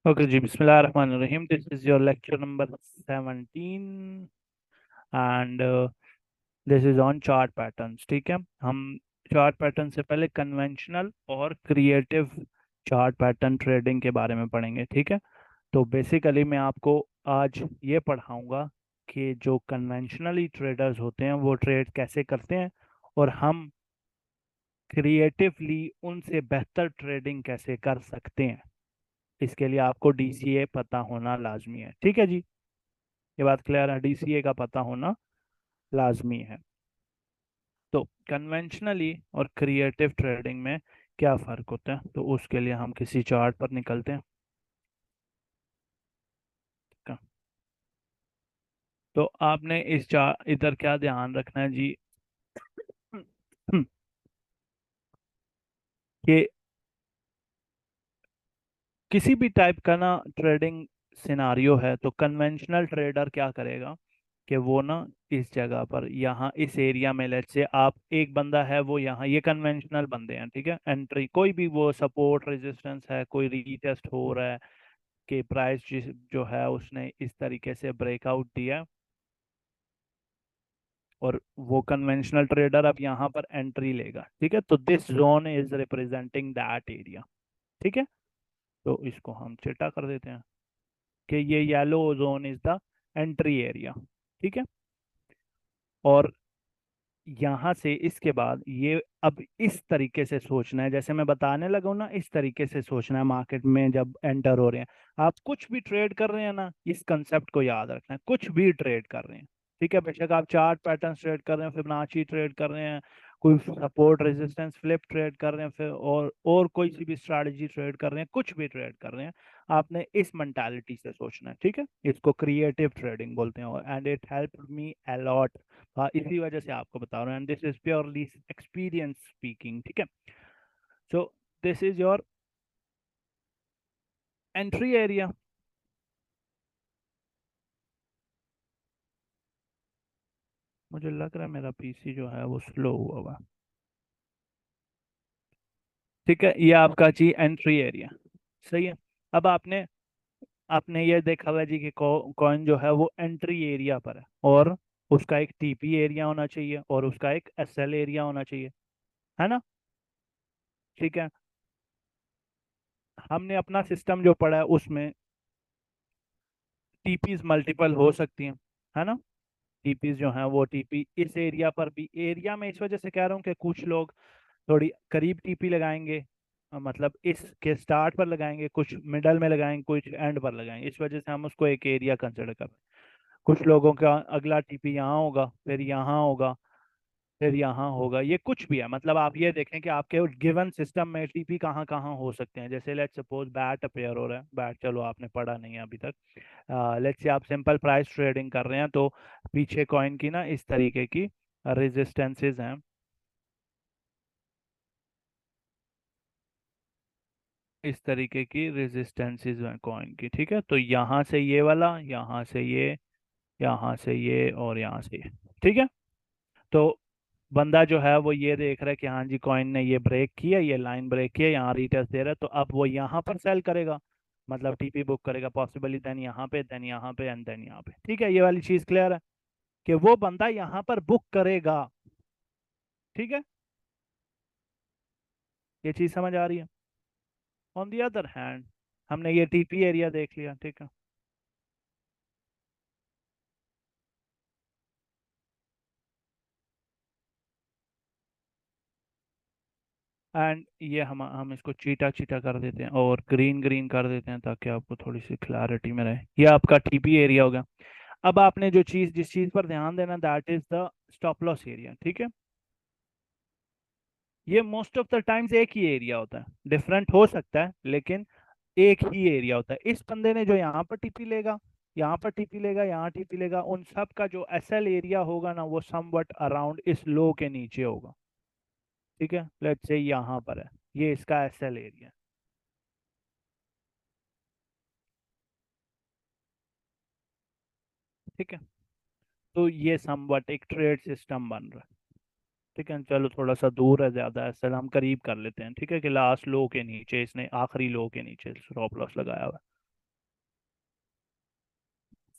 Okay, जी बिस्मिल्लाहिर्रहमानिर्रहीम। This is your lecture number 17 and this is on chart patterns. ठीक है, हम चार्ट पैटर्न से पहले कन्वेंशनल और क्रिएटिव चार्ट पैटर्न ट्रेडिंग के बारे में पढ़ेंगे। ठीक है, तो बेसिकली मैं आपको आज ये पढ़ाऊंगा कि जो कन्वेंशनली ट्रेडर्स होते हैं वो ट्रेड कैसे करते हैं और हम क्रिएटिवली उनसे बेहतर ट्रेडिंग कैसे कर सकते हैं। इसके लिए आपको डीसीए पता होना लाजमी है। ठीक है जी, ये बात क्लियर है। डीसीए का पता होना लाजमी है। तो कन्वेंशनली और क्रिएटिव ट्रेडिंग में क्या फ़र्क होता है, तो उसके लिए हम किसी चार्ट पर निकलते हैं। का- तो आपने इस चार्ट इधर क्या ध्यान रखना है जी कि किसी भी टाइप का ना ट्रेडिंग सिनारियो है तो कन्वेंशनल ट्रेडर क्या करेगा कि वो ना इस जगह पर यहाँ इस एरिया में, लेट से आप एक बंदा है वो यहाँ, ये कन्वेंशनल बंदे हैं। ठीक है, एंट्री कोई भी वो सपोर्ट रेजिस्टेंस है, कोई रीटेस्ट हो रहा है कि प्राइस जो है उसने इस तरीके से ब्रेकआउट दिया और वो कन्वेंशनल ट्रेडर अब यहाँ पर एंट्री लेगा। ठीक है, तो this zone is representing that area. ठीक है, तो इसको हम चिटा कर देते हैं कि ये yellow zone is the entry area. ठीक है, और यहाँ से इसके बाद ये अब इस तरीके से सोचना है, जैसे मैं बताने लगा हूं ना, इस तरीके से सोचना है मार्केट में जब एंटर हो रहे हैं। आप कुछ भी ट्रेड कर रहे हैं ना, इस कंसेप्ट को याद रखना है, कुछ भी ट्रेड कर रहे हैं। ठीक है, बेशक आप चार्ट पैटर्न ट्रेड कर रहे हैं, फिबोनाची ट्रेड कर रहे हैं, कोई सपोर्ट रेजिस्टेंस फ्लिप ट्रेड कर रहे हैं, फिर और कोई सी भी स्ट्रैटेजी ट्रेड कर रहे हैं, कुछ भी ट्रेड कर रहे हैं, आपने इस मेंटालिटी से सोचना है। ठीक है, इसको क्रिएटिव ट्रेडिंग बोलते हैं and it help me a lot. हाँ, इसी वजह से आपको बता रहा हूँ, and this is purely experience speaking. ठीक है, so this is your entry area. मुझे लग रहा है मेरा पीसी जो है वो स्लो हुआ हुआ। ठीक है, ये आपका जी एंट्री एरिया सही है। अब आपने आपने ये देखा हुआ है जी कि कॉइन जो है वो एंट्री एरिया पर है और उसका एक टीपी एरिया होना चाहिए और उसका एक एसएल एरिया होना चाहिए, है ना। ठीक है, हमने अपना सिस्टम जो पढ़ा है उसमें टीपीज मल्टीपल हो सकती हैं, है ना। टीपीज जो हैं वो टीपी इस एरिया पर भी, एरिया में इस वजह से कह रहा हूँ कि कुछ लोग थोड़ी करीब टीपी लगाएंगे, मतलब इसके स्टार्ट पर लगाएंगे, कुछ मिडल में लगाएंगे, कुछ एंड पर लगाएंगे, इस वजह से हम उसको एक एरिया कंसिडर कर रहे हैं। कुछ लोगों का अगला टीपी यहाँ होगा, फिर यहाँ होगा, फिर यहाँ होगा, ये कुछ भी है। मतलब आप ये देखें कि आपके गिवन सिस्टम में टीपी कहाँ कहाँ हो सकते हैं। जैसे लेट्स सपोज बैट अपेयर हो रहा है, बैट चलो आपने पढ़ा नहीं है अभी तक। लेट्स से आप सिंपल प्राइस ट्रेडिंग कर रहे हैं तो पीछे कॉइन की ना इस तरीके की रेजिस्टेंसेस हैं, इस तरीके की रेजिस्टेंसेस हैं कॉइन की। ठीक है, तो यहाँ से ये वाला, यहाँ से ये, यहाँ से ये और यहाँ से ये। ठीक है, तो बंदा जो है वो ये देख रहा है कि हाँ जी कॉइन ने ये ब्रेक किया, ये लाइन ब्रेक किया, यहाँ रिटेस्ट दे रहा है, तो अब वो यहाँ पर सेल करेगा, मतलब टीपी बुक करेगा पॉसिबली, देन यहाँ पे, देन यहाँ पे एंड देन यहाँ पे। ठीक है, ये वाली चीज क्लियर है कि वो बंदा यहाँ पर बुक करेगा। ठीक है, ये चीज समझ आ रही है। ऑन दी अदर हैंड हमने ये टीपी एरिया देख लिया। ठीक है, एंड ये हम इसको चीटा चीटा कर देते हैं और ग्रीन ग्रीन कर देते हैं ताकि आपको थोड़ी सी क्लैरिटी में रहे। ये आपका टीपी एरिया होगा। अब आपने जो चीज जिस चीज पर ध्यान देना, that is the stop loss area. ठीक है, ये मोस्ट ऑफ द टाइम्स एक ही एरिया होता है, डिफरेंट हो सकता है लेकिन एक ही एरिया होता है। इस बंदे ने जो यहाँ पर टीपी लेगा, यहाँ पर टीपी लेगा, यहाँ टीपी लेगा, उन सब का जो एसएल एरिया होगा ना वो समवट अराउंड इस लो के नीचे होगा। ठीक है, लेट्स से यहाँ पर है, ये इसका एसएल एरिया। ठीक है, तो ये समवट एक ट्रेड सिस्टम बन रहा है। ठीक है, चलो थोड़ा सा दूर है, ज्यादा एसएल हम करीब कर लेते हैं। ठीक है, कि लास्ट लो के नीचे इसने, आखिरी लो के नीचे स्टॉप लॉस लगाया हुआ है।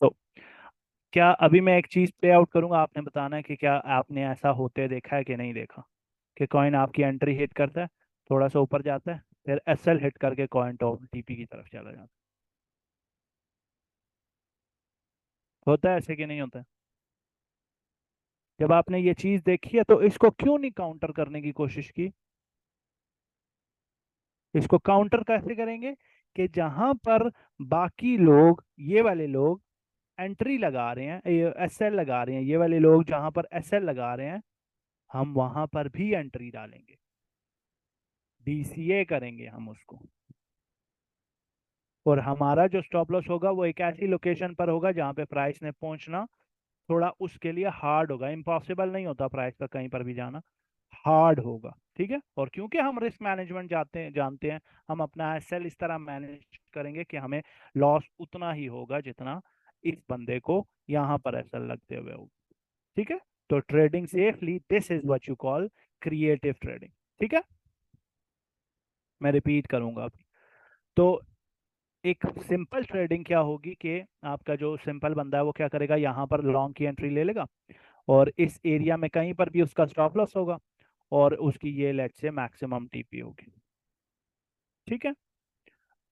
तो क्या अभी मैं एक चीज प्ले आउट करूंगा, आपने बताना है कि क्या आपने ऐसा होते देखा है कि नहीं देखा, कि कॉइन आपकी एंट्री हिट करता है, थोड़ा सा ऊपर जाता है, फिर एसएल हिट करके कॉइन टॉप टीपी की तरफ चला जाता है। होता है ऐसे कि नहीं होता है? जब आपने ये चीज देखी है तो इसको क्यों नहीं काउंटर करने की कोशिश की? इसको काउंटर कैसे करेंगे? कि जहां पर बाकी लोग, ये वाले लोग एंट्री लगा रहे हैं, एसएल लगा रहे हैं, ये वाले लोग जहां पर एसएल लगा रहे हैं, हम वहां पर भी एंट्री डालेंगे, डीसीए करेंगे हम उसको। और हमारा जो स्टॉप लॉस होगा वो एक ऐसी लोकेशन पर होगा जहां पे प्राइस ने पहुंचना थोड़ा उसके लिए हार्ड होगा, इम्पॉसिबल नहीं होता प्राइस का कहीं पर भी जाना, हार्ड होगा। ठीक है, और क्योंकि हम रिस्क मैनेजमेंट जानते हैं, हम अपना एसएल इस तरह मैनेज करेंगे कि हमें लॉस उतना ही होगा जितना इस बंदे को यहाँ पर एसएल लगते हुए होगा। ठीक है, तो trading safely, this is what you call creative trading. ठीक है, मैं रिपीट करूंगा अभी। तो एक सिंपल ट्रेडिंग क्या होगी कि आपका जो सिंपल बंदा है वो क्या करेगा, यहाँ पर लॉन्ग की एंट्री ले लेगा, और इस एरिया में कहीं पर भी उसका स्टॉप लॉस होगा, और उसकी ये लेट से मैक्सिमम टीपी होगी। ठीक है,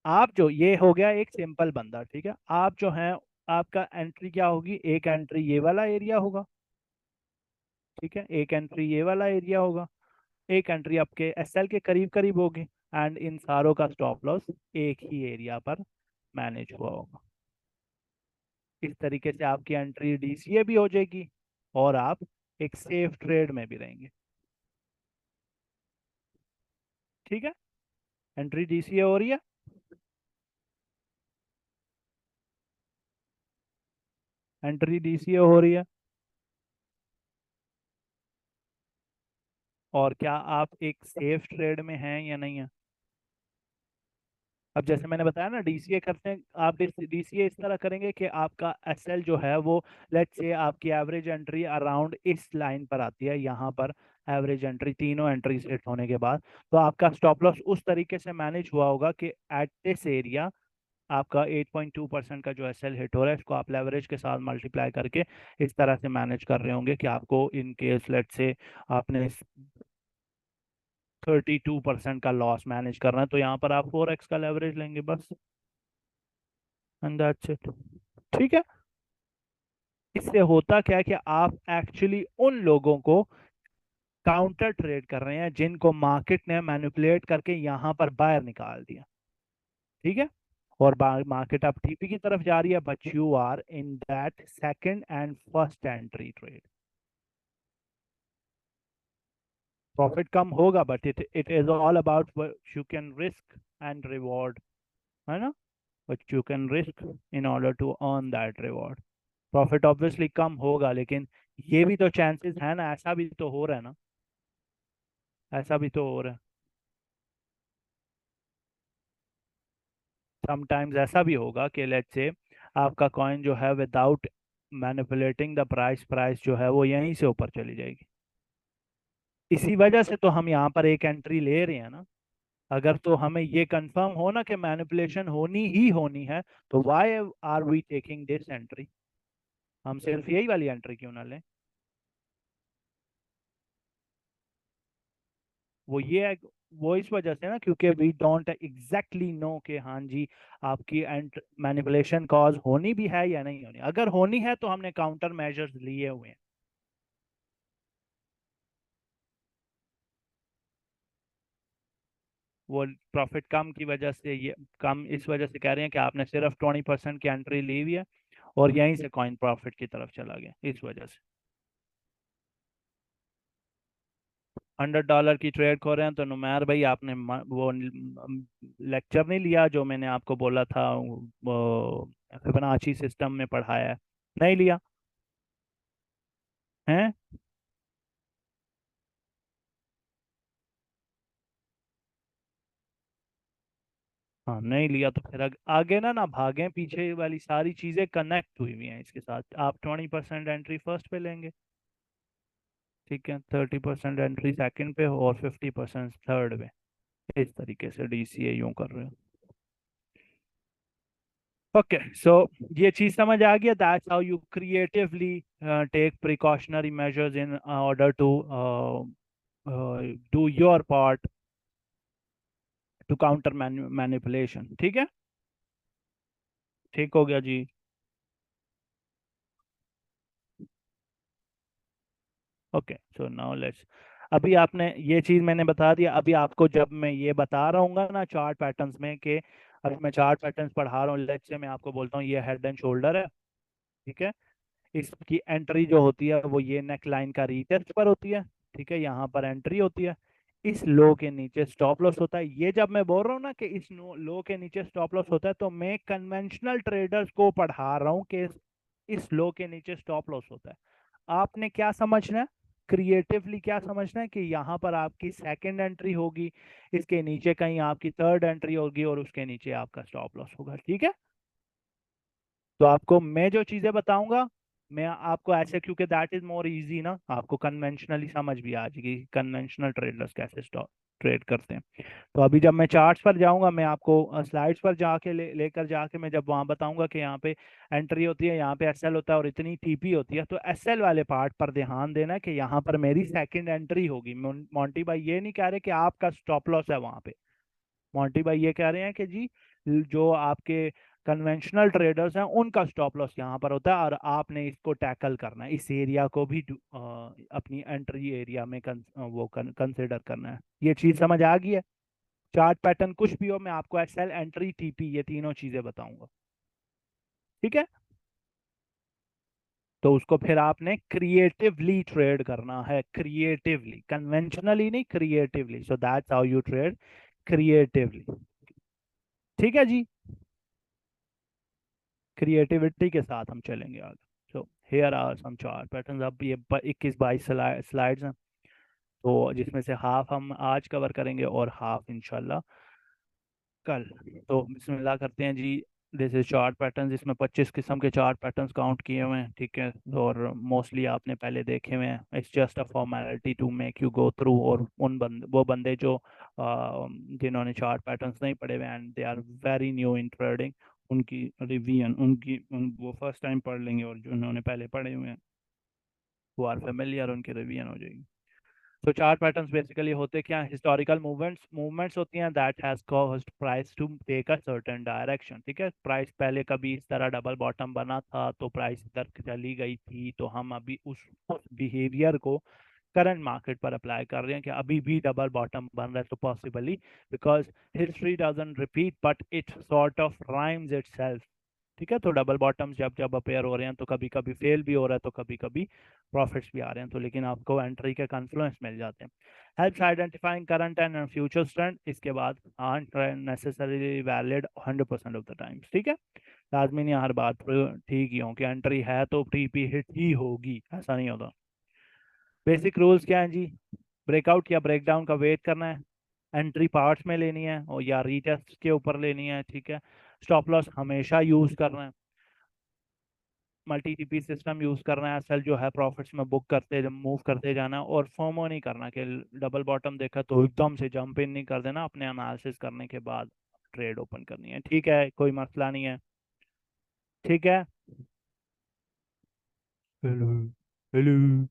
आप जो, ये हो गया एक सिंपल बंदा। ठीक है, आप जो है, आपका एंट्री क्या होगी, एक एंट्री ये वाला एरिया होगा, ठीक है, एक एंट्री ये वाला एरिया होगा, एक एंट्री आपके एसएल के करीब करीब होगी, एंड इन सारों का स्टॉप लॉस एक ही एरिया पर मैनेज हुआ होगा। इस तरीके से आपकी एंट्री डीसीए भी हो जाएगी, और आप एक सेफ ट्रेड में भी रहेंगे। ठीक है, एंट्री डीसीए हो रही है, एंट्री डीसीए हो रही है। और क्या आप एक सेफ ट्रेड में हैं या नहीं है? अब जैसे मैंने बताया ना, डीसीए करते हैं आप, डीसीए इस तरह करेंगे कि आपका एसएल जो है वो, लेट्स से आपकी एवरेज एंट्री अराउंड इस लाइन पर आती है, यहाँ पर एवरेज एंट्री तीनों एंट्री सेट होने के बाद, तो आपका स्टॉप लॉस उस तरीके से मैनेज हुआ होगा कि एट दिस एरिया आपका 8.2% का जो एसएल हिट हो रहा है, इसको आप लेवरेज के साथ मल्टीप्लाई करके इस तरह से मैनेज कर रहे होंगे कि आपको इन केस लेट से आपने 32% का लॉस मैनेज करना है, तो यहाँ पर आप 4x का लेवरेज लेंगे बस, एंड दैट्स इट। ठीक है, इससे होता क्या है कि आप एक्चुअली उन लोगों को काउंटर ट्रेड कर रहे हैं जिनको मार्केट ने मैनिपुलेट करके यहाँ पर बाहर निकाल दिया। ठीक है, और मार्केट अब टीपी की तरफ जा रही है, but you are in that second and first entry trade. Profit कम होगा, but it it is all about you can risk and reward, है ना, but you can risk in order to earn that reward. Profit obviously कम होगा, लेकिन ये भी तो चांसेस है ना, ऐसा भी तो हो रहा है ना, ऐसा भी तो हो रहा है। समटाइम्स ऐसा भी होगा कि लेट्स से आपका कॉइन जो है without manipulating the price, price जो है वो यहीं से ऊपर चली जाएगी। इसी वजह से तो हम यहाँ पर एक एंट्री ले रहे हैं ना। अगर तो हमें ये कंफर्म हो ना कि मैनिपुलेशन होनी ही होनी है, तो why are we taking this entry, हम सिर्फ यही वाली एंट्री क्यों ना लें? वो ये है, वो इस वजह से ना, क्योंकि वी डोंट एग्जैक्टली नो कि हाँ जी आपकी एंट मैनिपुलेशन कॉज होनी भी है या नहीं होनी। अगर होनी है तो हमने काउंटर मेजर्स लिए हुए हैं। वो प्रॉफिट कम की वजह से, ये कम इस वजह से कह रहे हैं कि आपने सिर्फ 20% की एंट्री ली हुई है, और यहीं से कॉइन प्रॉफिट की तरफ चला गया इस वजह से। $100 की ट्रेड खो रहे हैं, तो नुमैर भाई आपने वो लेक्चर नहीं लिया जो मैंने आपको बोला था, वो फिबोनाची सिस्टम में पढ़ाया है, नहीं लिया है? हाँ, नहीं लिया तो फिर आगे ना ना भागें, पीछे वाली सारी चीजें कनेक्ट हुई हुई हैं इसके साथ। आप 20% एंट्री फर्स्ट पे लेंगे, ठीक है, 30% एंट्री सेकंड पे, और 50% थर्ड पे, इस तरीके से डीसीए यूं कर रहे हो। ओके सो ये चीज समझ आ गया, that's how you creatively take precautionary measures in order to do your part to counter manipulation. ठीक है, ठीक हो गया जी। ओके सो नाउ लेट्स, अभी आपने ये चीज मैंने बता दिया, अभी आपको जब मैं ये बता रहा हूँ ना चार्ट पैटर्न्स में कि अभी मैं चार्ट पैटर्न्स पढ़ा रहा हूँ, लेट्स से मैं आपको बोलता हूँ ये हेड एंड शोल्डर है। ठीक है, इसकी एंट्री जो होती है वो ये नेक लाइन का रीटेस्ट पर होती है। ठीक है, यहाँ पर एंट्री होती है, इस लो के नीचे स्टॉप लॉस होता है। ये जब मैं बोल रहा हूँ ना कि इस लो के नीचे स्टॉप लॉस होता है, तो मैं कन्वेंशनल ट्रेडर्स को पढ़ा रहा हूँ कि इस लो के नीचे स्टॉप लॉस होता है। आपने क्या समझना है, क्रिएटिवली क्या समझना है कि यहाँ पर आपकी सेकंड एंट्री होगी, इसके नीचे कहीं आपकी थर्ड एंट्री होगी और उसके नीचे आपका स्टॉप लॉस होगा। ठीक है, तो आपको मैं जो चीजें बताऊंगा, मैं आपको ऐसे, क्योंकि दैट इज मोर इजी ना, आपको कन्वेंशनली समझ भी आ जाएगी कन्वेंशनल ट्रेडर्स कैसे स्टॉक ट्रेड करते हैं। तो अभी जब मैं चार्ट्स पर जाऊंगा, मैं आपको स्लाइड्स पर जाके लेकर जाके मैं जब वहां बताऊंगा कि यहाँ पे एंट्री होती है, यहाँ पे एसएल होता है और इतनी टीपी होती है, तो एसएल वाले पार्ट पर ध्यान देना है कि यहाँ पर मेरी सेकंड एंट्री होगी। मोंटी भाई ये नहीं कह रहे कि आपका स्टॉप लॉस है वहां पे, मोंटी भाई ये कह रहे हैं कि जी जो आपके कन्वेंशनल ट्रेडर्स हैं उनका स्टॉप लॉस यहाँ पर होता है और आपने इसको टैकल करना है, इस एरिया को भी अपनी एंट्री एरिया में वो कंसिडर करना है। ये चीज समझ आ गई है, चार्ट पैटर्न कुछ भी हो, मैं आपको एसएल एंट्री टीपी ये तीनों चीजें बताऊंगा। ठीक है, तो उसको फिर आपने क्रिएटिवली ट्रेड करना है, क्रिएटिवली, कन्वेंशनली नहीं, creatively. So that's how you trade creatively. ठीक है जी, क्रिएटिविटी के साथ हम चलेंगे आगे। So here are some chart patterns. अब ये 21-22 स्लाइड्स हैं, तो जिसमें से हाफ हम आज कवर करेंगे और हाफ इंशाल्लाह कल। तो बिस्मिल्लाह करते हैं जी। दिस इज चार्ट पैटर्न्स, इसमें 25 किस्म के चार्ट पैटर्न्स काउंट किए हुए हैं। ठीक है, और मोस्टली आपने पहले देखे हुए हैं, it's just a formality to make you go through. और वो बंदे जो जिन्होंने चार्ट पैटर्न्स नहीं पढ़े हुए and they are very new in trading, उनकी रिवीजन, वो फर्स्ट टाइम पढ़ लेंगे, और जो उन्होंने पहले पढ़े हुए हैं वो आर फेमिलियर, उनकी रिवीजन हो जाएगी। तो चार्ट पैटर्न्स बेसिकली होते क्या हैं, हिस्टोरिकल मूवमेंट्स मूवमेंट्स होती हैं that has caused price to take a certain direction. ठीक है, प्राइस पहले कभी इस तरह डबल बॉटम बना था तो प्राइस इधर चली गई थी, तो हम अभी उस बिहेवियर को करंट मार्केट पर अप्लाई कर रहे हैं कि अभी भी डबल बॉटम बन रहा है, तो possibly because history doesn't repeat but it sort of rhymes itself. ठीक है, तो डबल बॉटम्स जब जब अपेयर हो रहे हैं तो कभी कभी फेल भी हो रहा है, तो कभी कभी प्रॉफिट्स भी आ रहे हैं, तो लेकिन आपको एंट्री के कन्फ्लुएंस मिल जाते हैं। Helps identifying current and future trend. इसके बाद aren't necessarily valid 100% of the times. ठीक है, लाजमी नहीं हर बात ठीक ही हो कि एंट्री है तो टीपी हिट ही होगी, ऐसा नहीं होता। बेसिक रूल्स क्या है जी, ब्रेकआउट या ब्रेकडाउन का वेट करना है, एंट्री पार्ट्स में लेनी है और या रीटेस्ट के ऊपर लेनी है। ठीक है, स्टॉप लॉस हमेशा यूज करना है, मल्टी टीपी सिस्टम यूज करना है, एसएल जो है प्रॉफिट्स में बुक करते मूव करते जाना, और फोमो नहीं करना कि डबल बॉटम देखा तो एकदम से जंप इन नहीं कर देना, अपने एनालिसिस करने के बाद ट्रेड ओपन करनी है। ठीक है, कोई मसला नहीं है। ठीक है, हेलो, हेलो।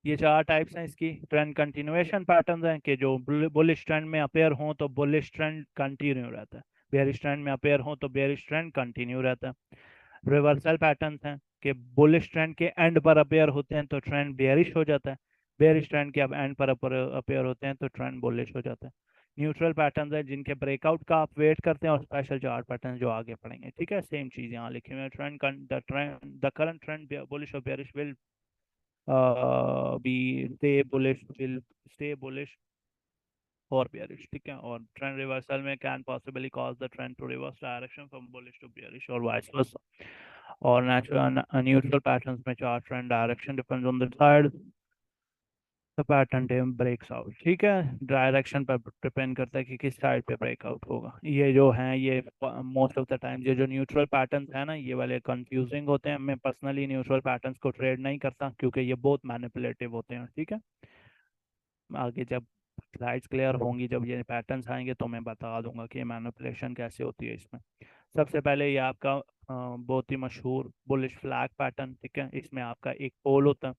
ये चार टाइप्स हैं इसकी। ट्रेंड कंटिन्यूएशन पैटर्न्स हैं कि जो बुलिश ट्रेंड में अपेयर हों तो बुलिश ट्रेंड कंटिन्यू रहता है, बेयरिश ट्रेंड में अपेयर हों तो बेयरिश ट्रेंड कंटिन्यू रहता है। रिवर्सल पैटर्न्स हैं कि बुलिश ट्रेंड के एंड पर अपेयर होते हैं तो ट्रेंड बेयरिश हो जाता है, बेयरिश ट्रेंड के अब एंड पर अपेयर होते हैं तो ट्रेंड बुलिश हो जाता है। न्यूट्रल पैटर्न्स हैं जिनके ब्रेकआउट का आप वेट करते हैं, और स्पेशल चार्ट पैटर्न जो आगे पढ़ेंगे। ठीक है, सेम चीज यहाँ लिखे हुए हैं, द करंट ट्रेंड बुलिश और bearish will be stay bullish, will stay bullish or bearish। ठीक है, और ट्रेंड रिवर्सल में can possibly cause the trend to reverse direction from bullish to bearish और वाइस वर्सा। और नेचुरल न्यूट्रल पैटर्न्स में chart trend direction depends on the side the pattern then breaks out. ठीक है, direction पर depend करता है कि किस साइड पे ब्रेकआउट होगा। ये जो हैं ये मोस्ट ऑफ द टाइम ये जो न्यूट्रल पैटर्न्स है ना, ये वाले कंफ्यूजिंग होते हैं। मैं पर्सनली न्यूट्रल पैटर्न्स को ट्रेड नहीं करता क्योंकि ये बहुत मैनिपुलेटिव होते हैं। ठीक है, आगे जब स्लाइड्स क्लियर होंगी जब ये पैटर्न्स आएंगे तो मैं बता दूंगा कि मैनिपुलेशन कैसे होती है इसमें। सबसे पहले ये आपका बहुत ही मशहूर बुलिश फ्लैग पैटर्न, ठीक है। इसमें आपका एक पोल होता है,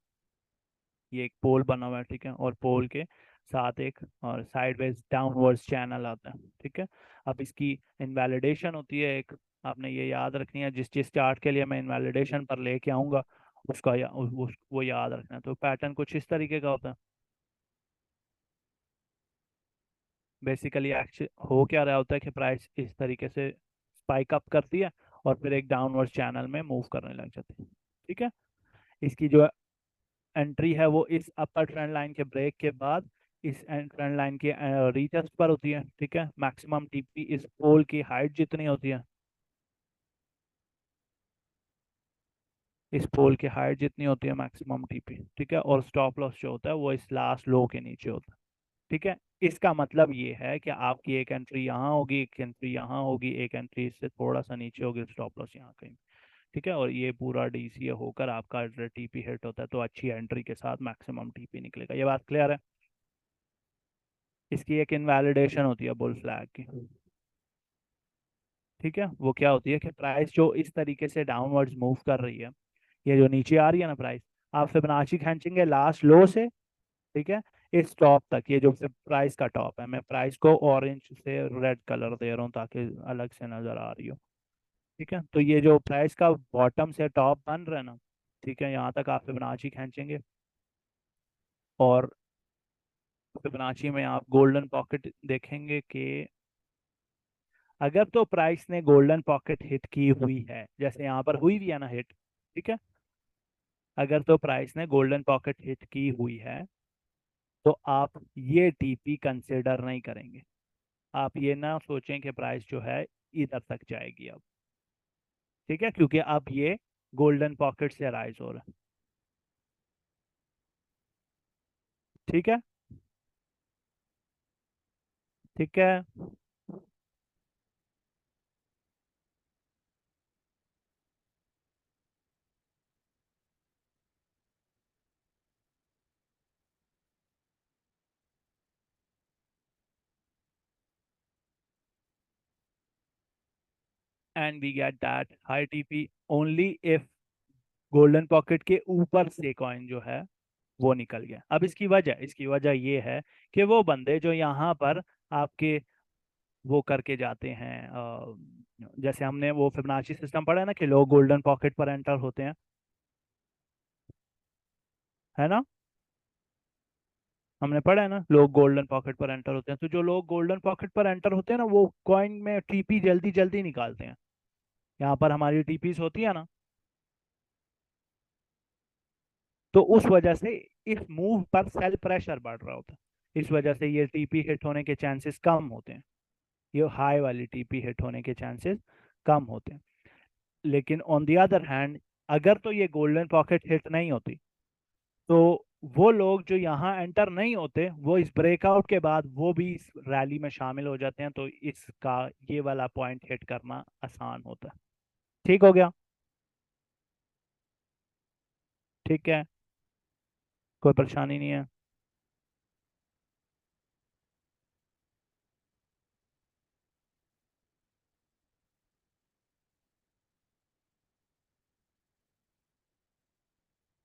ये एक पोल बना हुआ है, ठीक है, और पोल के साथ एक और साइडवेज डाउनवर्ड्स चैनल आता है, ठीक है। अब इसकी इनवैलिडेशन होती है एक, आपने ये याद रखनी है, जिस जिस चार्ट के लिए मैं इनवैलिडेशन पर लेके आऊंगा उसका वो याद रखना है। तो पैटर्न कुछ इस तरीके का होता है। बेसिकली हो क्या रहा होता है कि प्राइस इस तरीके से स्पाइक अप करती है और फिर एक डाउनवर्ड चैनल में मूव करने लग जाती है, ठीक है। इसकी जो एंट्री है वो इस अपर ट्रेंड लाइन के ब्रेक के बाद इस ट्रेंड लाइन के रीटेस्ट पर होती है, ठीक है। मैक्सिमम टीपी इस पोल की हाइट जितनी होती है, इस पोल की हाइट जितनी होती है मैक्सिमम टीपी, ठीक है। और स्टॉप लॉस जो होता है वो इस लास्ट लो के नीचे होता है, ठीक है। इसका मतलब ये है कि आपकी एक एंट्री यहाँ होगी, एक एंट्री यहाँ होगी, एक एंट्री इससे थोड़ा सा नीचे होगी, स्टॉप लॉस यहाँ कहीं, ठीक है। और ये पूरा डीसीए होकर आपका टीपी हिट होता है तो अच्छी एंट्री के साथ मैक्सिमम टीपी निकलेगा। ये बात क्लियर है। इसकी एक इनवैलिडेशन होती है बुल फ्लैग की, ठीक है। वो क्या होती है कि प्राइस जो इस तरीके से डाउनवर्ड्स मूव कर रही है, ये जो नीचे आ रही है ना प्राइस, आप फिबोनाची खींचेंगे लास्ट लो से, ठीक है, इस टॉप तक। ये जो प्राइस का टॉप है, मैं प्राइस को ऑरेंज से रेड कलर दे रहा हूँ ताकि अलग से नजर आ रही हो, ठीक है। तो ये जो प्राइस का बॉटम से टॉप बन रहा है ना, ठीक है, यहाँ तक आप फिबोनाची खींचेंगे और फिबोनाची में आप गोल्डन पॉकेट देखेंगे कि अगर तो प्राइस ने गोल्डन पॉकेट हिट की हुई है, जैसे यहाँ पर हुई भी है ना हिट, ठीक है, अगर तो प्राइस ने गोल्डन पॉकेट हिट की हुई है तो आप ये टीपी कंसिडर नहीं करेंगे। आप ये ना सोचें कि प्राइस जो है इधर तक जाएगी अब, ठीक है, क्योंकि अब ये गोल्डन पॉकेट से राइज हो रहा है, ठीक है, ठीक है। And we get that high TP only if golden pocket के ऊपर से कॉइन जो है वो निकल गया। अब इसकी वजह ये है कि वो बंदे जो यहाँ पर आपके वो करके जाते हैं, जैसे हमने वो फिबोनाची सिस्टम पढ़ा है ना कि लोग गोल्डन पॉकेट पर एंटर होते हैं, है ना, हमने पढ़ा है ना लोग गोल्डन पॉकेट पर एंटर होते हैं। तो जो लोग गोल्डन पॉकेट पर एंटर होते हैं ना वो कॉइन में टीपी जल्दी जल्दी निकालते हैं। यहाँ पर हमारी टीपीस होती है ना, तो उस वजह से इस मूव पर सेल प्रेशर बढ़ रहा होता है, इस वजह से ये टीपी हिट होने के चांसेस कम होते हैं, ये हाई वाली टीपी हिट होने के चांसेस कम होते हैं। लेकिन ऑन द अदर हैंड, अगर तो ये गोल्डन पॉकेट हिट नहीं होती तो वो लोग जो यहाँ एंटर नहीं होते वो इस ब्रेकआउट के बाद वो भी इस रैली में शामिल हो जाते हैं, तो इसका ये वाला पॉइंट हिट करना आसान होता है। ठीक हो गया, ठीक है, कोई परेशानी नहीं है।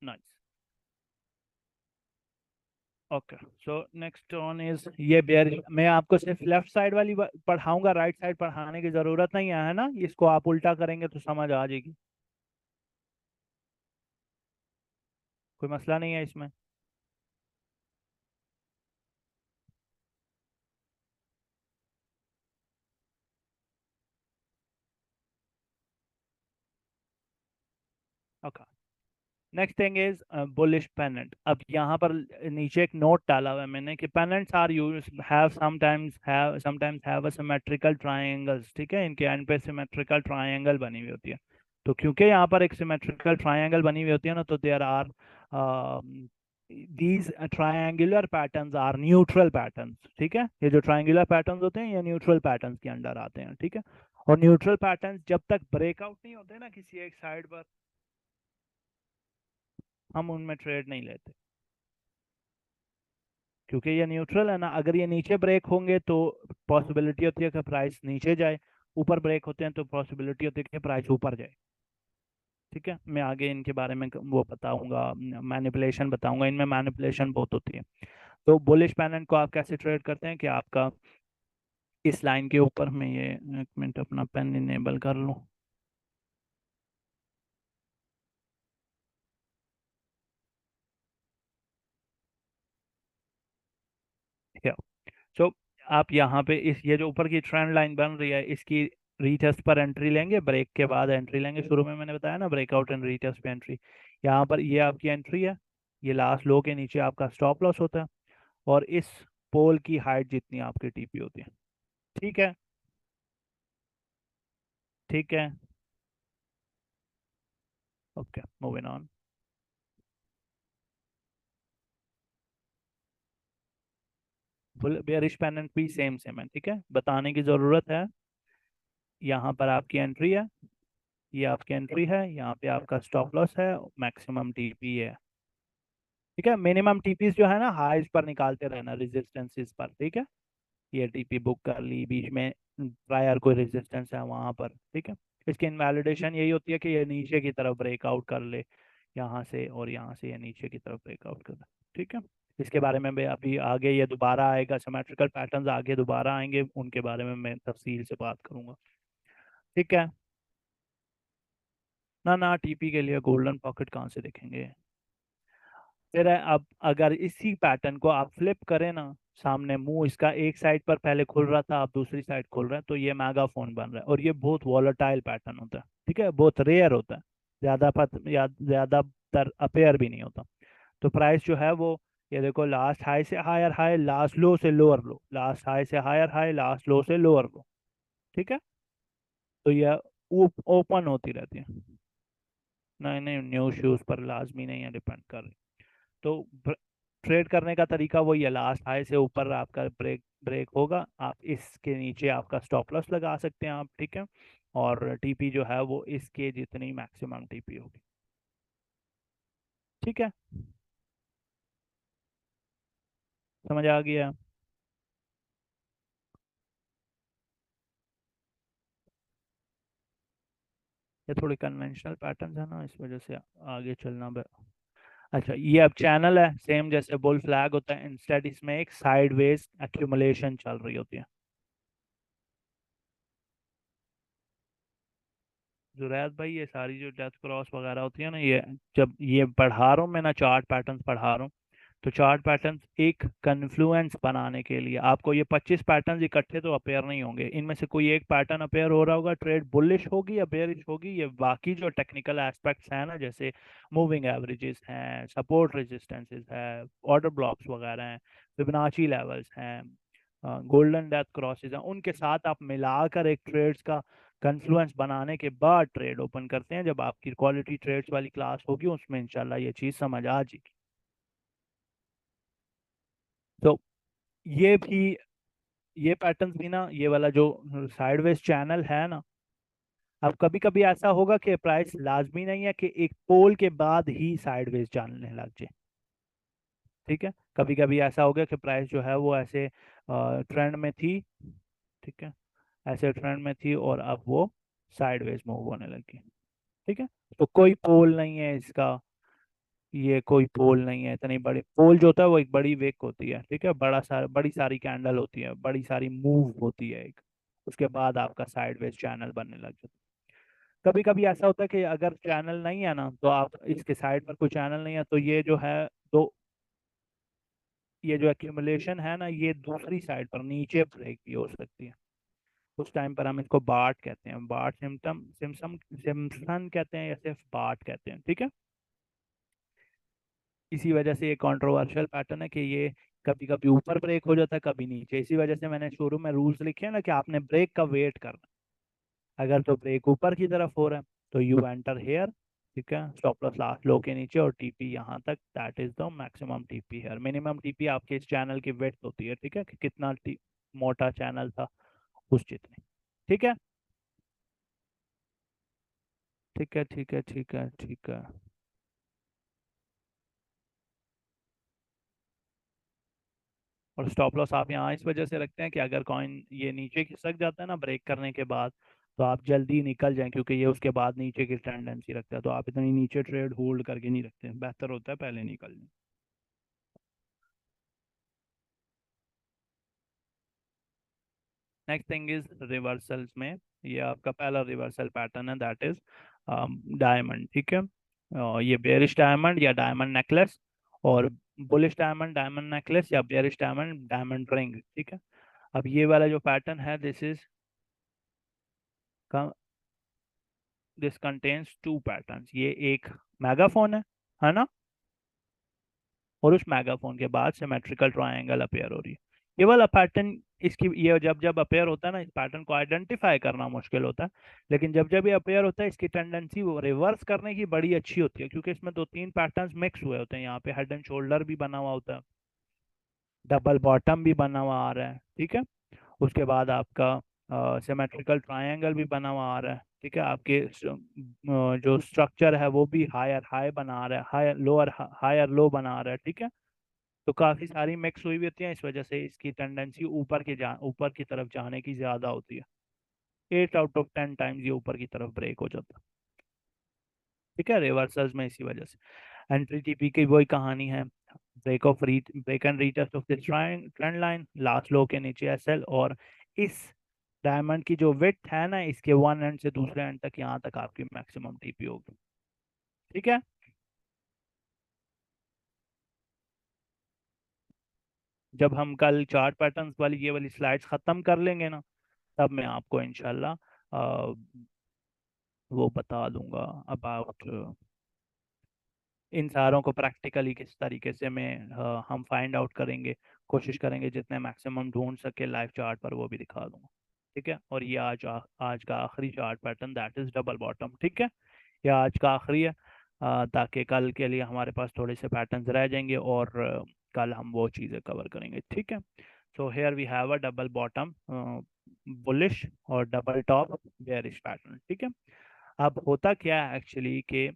Nice, okay. So next on is ये बेयर, मैं आपको सिर्फ लेफ्ट साइड वाली पढ़ाऊंगा, राइट साइड पढ़ाने की जरूरत नहीं है ना, इसको आप उल्टा करेंगे तो समझ आ जाएगी, कोई मसला नहीं है इसमें। Okay, next thing is bullish pennant. अब यहाँ पर नीचे एक नोट डाला हुआ है मैंने कि pennants are use have sometimes have a symmetrical triangles, ठीक है, इनके एंड पे सिमेट्रिकल ट्रायंगल बनी हुई होती है। तो क्योंकि यहाँ पर एक सिमेट्रिकल ट्रायंगल बनी हुई होती है ना, तो there are these triangular patterns are neutral patterns, ठीक है। ये जो ट्रायंगुलर पैटर्न्स होते हैं ये न्यूट्रल पैटर्न्स के अंडर आते हैं, ठीक है। और न्यूट्रल पैटर्न्स जब तक ब्रेकआउट नहीं होते ना किसी एक साइड पर, हम उनमें ट्रेड नहीं लेते। क्योंकि ये न्यूट्रल है ना, अगर ये नीचे ब्रेक होंगे तो पॉसिबिलिटी होती है कि प्राइस नीचे जाए, ऊपर ब्रेक होते हैं तो पॉसिबिलिटी होती है कि प्राइस ऊपर जाए। ठीक है, मैं आगे इनके बारे में वो बताऊंगा, मैनिपुलेशन बताऊंगा, इनमें मैनिपुलेशन बहुत होती है। तो बुलिश पेनेंट को आप कैसे ट्रेड करते हैं कि आपका इस लाइन के ऊपर, मैं ये एक मिनट अपना पेन इनेबल कर लूँ। सो आप यहाँ पे इस ये जो ऊपर की ट्रेंड लाइन बन रही है इसकी रीटेस्ट पर एंट्री लेंगे, ब्रेक के बाद एंट्री लेंगे, शुरू में मैंने बताया ना ब्रेकआउट एंड रीटेस्ट पे एंट्री। यहाँ पर ये आपकी एंट्री है, ये लास्ट लो के नीचे आपका स्टॉप लॉस होता है, और इस पोल की हाइट जितनी आपकी टीपी होती है। ठीक है। ठीक है। Okay, moving on. Bearish pennant भी सेम सेम है, ठीक है, बताने की जरूरत है। यहाँ पर आपकी एंट्री है, ये आपकी एंट्री है, यहाँ पे आपका स्टॉप लॉस है, मैक्सिमम टीपी है। ठीक है, मिनिमम टीपीस जो है ना हाईज पर निकालते रहना, रेजिस्टेंसेस पर। ठीक है, ये टीपी बुक कर ली, बीच में प्रायर कोई रेजिस्टेंस है वहां पर। ठीक है, इसकी इनवैलिडेशन यही होती है कि ये नीचे की तरफ ब्रेकआउट कर ले, यहाँ से, और यहाँ से ये नीचे की तरफ ब्रेकआउट कर ले। ठीक है, इसके बारे में मैं अभी आगे ये दोबारा आएगा, सिमेट्रिकल पैटर्न्स आगे दोबारा आएंगे, उनके बारे में मैं तफसील से बात करूंगा। ठीक है। ना ना, टीपी के लिए गोल्डन पॉकेट कहाँ से देखेंगे। फिर है, अब अगर इसी पैटर्न को आप फ्लिप करें ना, सामने मुंह इसका एक साइड पर पहले खुल रहा था, अब दूसरी साइड खुल रहा है, तो ये मेगा फोन बन रहा है, और ये बहुत वॉलेटाइल पैटर्न होता है। ठीक है, बहुत रेयर होता है, ज्यादा पत या ज्यादातर अपेयर भी नहीं होता। तो प्राइस जो है वो, ये देखो, लास्ट हाई से हायर हाई, लास्ट लो से लोअर लो, लास्ट हाई से हायर हाई, लास्ट लो से लोअर लो। ठीक है, तो ये ओपन होती रहती है। नहीं नहीं, न्यू शूज पर लाजमी नहीं है, डिपेंड कर रही। तो ट्रेड करने का तरीका वही है, लास्ट हाई से ऊपर आपका ब्रेक ब्रेक होगा, आप इसके नीचे आपका स्टॉप लॉस लगा सकते हैं आप। ठीक है, और टीपी जो है वो इसके जितनी मैक्सिमम टीपी होगी। ठीक है, समझ आ गया। ये थोड़ी कन्वेंशनल पैटर्न है ना, इस वजह से आगे चलना अच्छा, ये अब चैनल है, सेम जैसे बुल फ्लैग होता है, इंस्टेड इसमें एक साइडवेज एक्यूमुलेशन चल रही होती है। जुरैद भाई, ये सारी जो डेथ क्रॉस वगैरह होती है ना, ये जब ये पढ़ा रहा हूँ मैं ना, चार्ट पैटर्न्स पढ़ा रहा हूँ, तो चार्ट पैटर्न्स एक कन्फ्लुएंस बनाने के लिए आपको, ये 25 पैटर्न्स इकट्ठे तो अपेयर नहीं होंगे, इनमें से कोई एक पैटर्न अपेयर हो रहा होगा, ट्रेड बुलिश होगी या बेयरिश होगी, ये बाकी जो टेक्निकल एस्पेक्ट्स हैं ना, जैसे मूविंग एवरेजेस हैं, सपोर्ट रेजिस्टेंसेस है, ऑर्डर ब्लॉक्स वगैरह हैं, फिबोनाची लेवल्स हैं, गोल्डन डेथ क्रॉसेस हैं, उनके साथ आप मिलाकर एक ट्रेड्स का कन्फ्लुएंस बनाने के बाद ट्रेड ओपन करते हैं। जब आपकी क्वालिटी ट्रेड्स वाली क्लास होगी उसमें इंशाल्लाह ये चीज़ समझ आ जाएगी। तो ये भी, ये पैटर्न्स भी ना, ये वाला जो साइडवेज चैनल है ना, अब कभी कभी ऐसा होगा कि प्राइस लाजमी नहीं है कि एक पोल के बाद ही साइडवेज चलने लग जाए। ठीक है, कभी कभी ऐसा हो गया कि प्राइस जो है वो ऐसे ट्रेंड में थी। ठीक है, ऐसे ट्रेंड में थी और अब वो साइडवेज मूव होने लगी। ठीक है, तो कोई पोल नहीं है इसका, ये कोई पोल नहीं है, इतनी बड़ी पोल जो होता है वो एक बड़ी वेक होती है। ठीक है, बड़ी सारी कैंडल होती है, बड़ी सारी मूव होती है एक, उसके बाद आपका साइडवेज चैनल बनने लग जाता है। कभी कभी ऐसा होता है कि अगर चैनल नहीं है ना, तो आप इसके साइड पर कोई चैनल नहीं है, तो ये जो है, तो ये जो एक्यूमुलेशन है ना, ये दूसरी साइड पर नीचे ब्रेक भी हो सकती है। उस टाइम पर हम इसको बाट कहते हैं, बाट सिम्टम सिम्सम सिम्पसन कहते हैं, या सिर्फ बाट कहते हैं। ठीक है, इसी वजह से ये कंट्रोवर्शियल पैटर्न है कि ये कभी कभी ऊपर ब्रेक हो जाता है, कभी नीचे। इसी वजह से मैंने शुरू में रूल्स लिखे हैं ना कि आपने ब्रेक का वेट करना है। अगर तो ब्रेक ऊपर की तरफ हो रहा है तो यू एंटर हेयर। ठीक है, स्टॉप लॉस लास्ट लो के नीचे, और टीपी यहाँ तक, that is the maximum TP here. Minimum TP आपके इस चैनल की वेट होती है। ठीक है, कि कितना मोटा चैनल था उस जितनी। ठीक है। ठीक है। ठीक है। ठीक है। ठीक है। और स्टॉप लॉस आप यहाँ इस वजह से रखते हैं कि अगर कॉइन ये नीचे खिसक जाता है ना ब्रेक करने के बाद, तो आप जल्दी निकल जाएं, क्योंकि ये उसके बाद नीचे की टेंडेंसी रखता है, तो आप इतनी नीचे ट्रेड होल्ड करके नहीं रखते हैं, बेहतर होता है पहले निकल जाए। नेक्स्ट थिंग इज रिवर्सल्स में, ये आपका पहला रिवर्सल पैटर्न है, दैट इज डायमंड, ठीक है। ये बेरिश डायमंड या डायमंड नेकलेस, और बुलिश डायमंड डायमंड नेकलेस, या बेरिश डायमंड डायमंड रिंग, ठीक है। अब ये वाला जो पैटर्न है, दिस कंटेन्स टू पैटर्न्स, ये एक मेगाफोन है ना, और उस मेगाफोन के बाद सिमेट्रिकल ट्रायंगल अपेयर हो रही है। ये वाला पैटर्न, इसकी ये जब जब अपेयर होता है ना, इस पैटर्न को आइडेंटिफाई करना मुश्किल होता है, लेकिन जब जब ये अपेयर होता है इसकी टेंडेंसी वो रिवर्स करने की बड़ी अच्छी होती है, क्योंकि इसमें दो तीन पैटर्न्स मिक्स हुए होते हैं, यहाँ पे हेड एंड शोल्डर भी बना हुआ होता है, डबल बॉटम भी बना हुआ आ रहा है, ठीक है। उसके बाद आपका सिमेट्रिकल ट्रायंगल भी बना हुआ आ रहा है, ठीक है। आपके जो स्ट्रक्चर है वो भी हायर हाई बना रहा है, हायर लोअर हायर लो बना रहा है, ठीक है। तो काफी सारी मिक्स हुई भी होती है, इस वजह से इसकी टेंडेंसी ऊपर की तरफ जाने की ज्यादा होती है, 8 आउट ऑफ 10 टाइम्स ये ऊपर की तरफ ब्रेक हो जाता है, ठीक है, रिवर्सल्स में इसी वजह से। एंट्री टीपी की वही कहानी है, break and retest of this trend line, last low के नीचे एसएल, और इस डायमंड की जो विड्थ है ना, इसके वन एंड से दूसरे एंड तक, यहाँ तक आपकी मैक्सिमम टीपी होगी, ठीक है। जब हम कल चार्ट पैटर्न्स वाली ये वाली स्लाइड्स खत्म कर लेंगे ना, तब मैं आपको इंशाल्लाह वो बता दूंगा अबाउट इन सारों को प्रैक्टिकली किस तरीके से मैं हम फाइंड आउट करेंगे, कोशिश करेंगे जितने मैक्सिमम ढूंढ सके लाइव चार्ट पर, वो भी दिखा दूंगा, ठीक है। और ये आज का आखिरी chart pattern, that is double bottom, ठीक है। ये आज का आखिरी है, ताकि कल के लिए हमारे पास थोड़े से पैटर्न्स रह जाएंगे, और कल हम वो चीज़ें कवर करेंगे, ठीक है। So here we have a double bottom bullish और डबल टॉप बेयरिश पैटर्न, ठीक है। अब होता क्या है एक्चुअली कि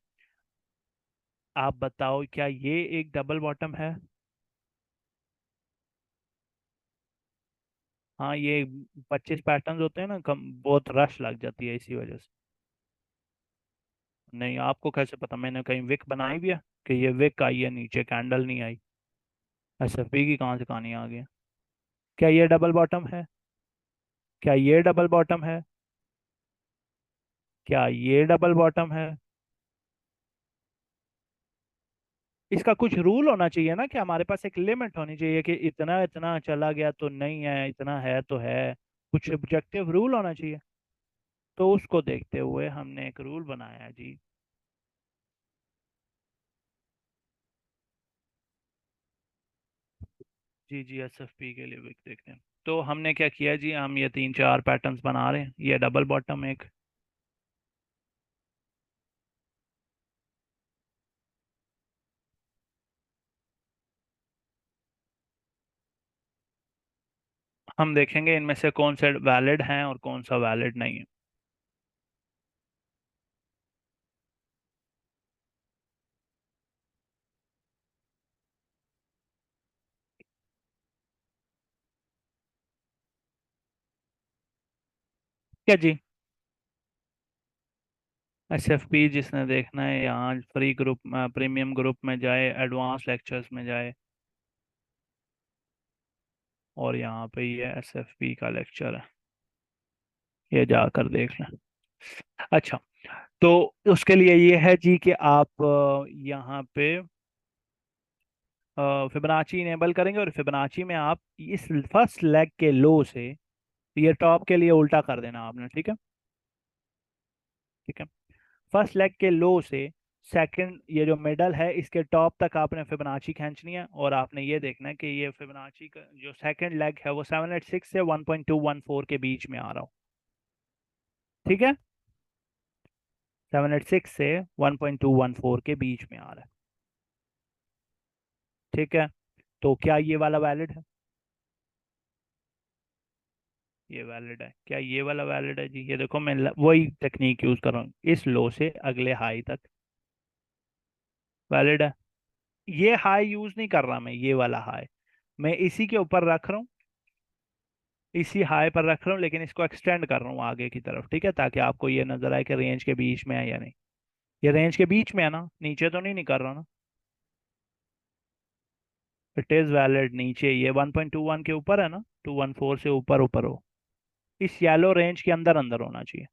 आप बताओ, क्या ये एक डबल बॉटम है? हाँ, ये 25 पैटर्न्स होते हैं ना, कम बहुत रश लग जाती है इसी वजह से। नहीं, आपको कैसे पता? मैंने कहीं विक बनाई भी है कि ये विक आई है, नीचे कैंडल नहीं आई? एसएफपी की कहाँ से कहानी आ गई? क्या ये डबल बॉटम है? क्या ये डबल बॉटम है? क्या ये डबल बॉटम है? इसका कुछ रूल होना चाहिए ना, कि हमारे पास एक लिमिट होनी चाहिए कि इतना इतना चला गया तो नहीं है, इतना है तो है, कुछ ऑब्जेक्टिव रूल होना चाहिए। तो उसको देखते हुए हमने एक रूल बनाया है जी। जी जी, एसएफपी के लिए विक देखते हैं। तो हमने क्या किया जी, हम ये तीन चार पैटर्न्स बना रहे हैं, ये डबल बॉटम एक, हम देखेंगे इनमें से कौन से वैलिड हैं और कौन सा वैलिड नहीं है। क्या जी? एसएफपी जिसने देखना है, यहाँ फ्री ग्रुप प्रीमियम ग्रुप में जाए, एडवांस लेक्चर्स में जाए, और यहाँ पे ये एसएफपी का लेक्चर है, ये जाकर देख लें। अच्छा, तो उसके लिए ये है जी कि आप यहाँ पे फिबोनाची इनेबल करेंगे, और फिबोनाची में आप इस फर्स्ट लेग के लो से, ये टॉप के लिए उल्टा कर देना आपने, ठीक है, ठीक है। फर्स्ट लेग के लो से सेकंड, ये जो मिडल है इसके टॉप तक आपने फिबोनाची खींचनी है, और आपने ये देखना है कि ये फिबोनाची का जो सेकंड लेग है वो 786 से 1.214 के बीच में आ रहा हो, ठीक है। 786 से 1.214 के बीच में आ रहा है, ठीक है। तो क्या ये वाला वैलिड है? ये वैलिड है। क्या ये वाला वैलिड है जी? ये देखो, मैं वही टेक्निक यूज कर रहा हूँ, इस लो से अगले हाई तक वैलिड है। ये हाई यूज नहीं कर रहा मैं, ये वाला हाई, मैं इसी के ऊपर रख रहा हूँ, इसी हाई पर रख रहा हूँ, लेकिन इसको एक्सटेंड कर रहा हूँ आगे की तरफ, ठीक है, ताकि आपको ये नजर आए कि रेंज के बीच में है या नहीं। ये रेंज के बीच में है ना, नीचे तो नहीं निकल रहा ना। इट इज वैलिड नीचे, ये 1.21 के ऊपर है ना, 214 से ऊपर ऊपर हो, इस येलो रेंज के अंदर अंदर होना चाहिए।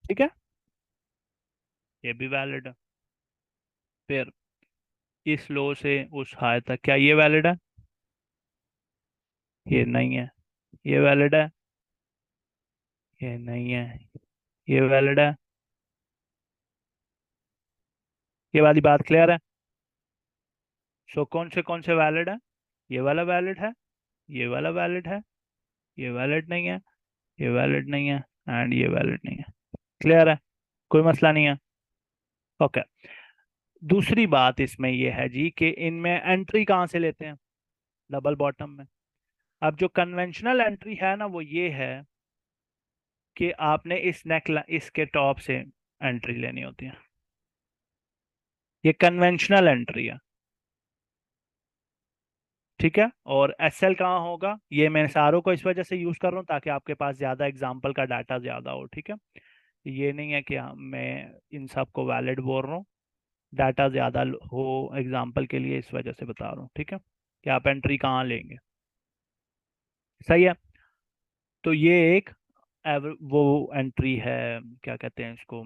ठीक है, ये भी वैलिड है। फिर इस लो से उस हाई तक, क्या ये वैलिड है? ये नहीं है। ये वैलिड है? ये नहीं है। ये वैलिड है? ये वाली बात क्लियर है? सो कौन से वैलिड है? ये वाला वैलिड है, ये वाला वैलिड है, ये वैलिड नहीं है, ये वैलिड नहीं है, एंड ये वैलिड नहीं है। क्लियर है? कोई मसला नहीं है। ओके। दूसरी बात इसमें ये है जी कि इनमें एंट्री कहाँ से लेते हैं? डबल बॉटम में। अब जो कन्वेंशनल एंट्री है ना, वो ये है कि आपने इस नेक, इसके टॉप से एंट्री लेनी होती है। ये कन्वेंशनल एंट्री है। ठीक है, और एसएल कहाँ होगा? ये मैं सारों को इस वजह से यूज कर रहा हूँ ताकि आपके पास ज्यादा एग्जाम्पल का डाटा ज्यादा हो। ठीक है, ये नहीं है कि मैं इन सब को वैलिड बोल रहा हूँ, डाटा ज्यादा हो एग्जाम्पल के लिए, इस वजह से बता रहा हूँ। ठीक है, कि आप एंट्री कहाँ लेंगे। सही है। तो ये एक वो एंट्री है, क्या कहते हैं इसको,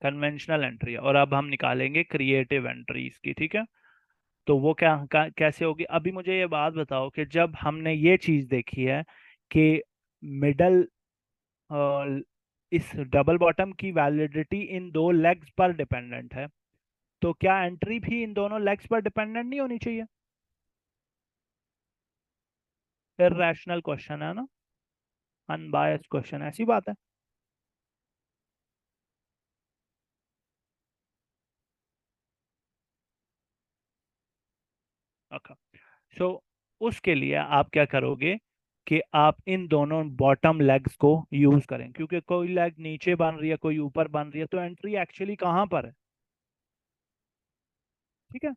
कन्वेंशनल एंट्री है। और अब हम निकालेंगे क्रिएटिव एंट्री इसकी। ठीक है, तो वो कैसे होगी? अभी मुझे ये बात बताओ कि जब हमने ये चीज देखी है कि मिडल, इस डबल बॉटम की वैलिडिटी इन दो लेग्स पर डिपेंडेंट है, तो क्या एंट्री भी इन दोनों लेग्स पर डिपेंडेंट नहीं होनी चाहिए? इररेशनल क्वेश्चन है ना, अनबायस्ड क्वेश्चन, ऐसी बात है। ओके। सो उसके लिए आप क्या करोगे कि आप इन दोनों बॉटम लेग्स को यूज करें, क्योंकि कोई लेग नीचे बन रही है, कोई ऊपर बन रही है, तो एंट्री एक्चुअली कहाँ पर है? ठीक है,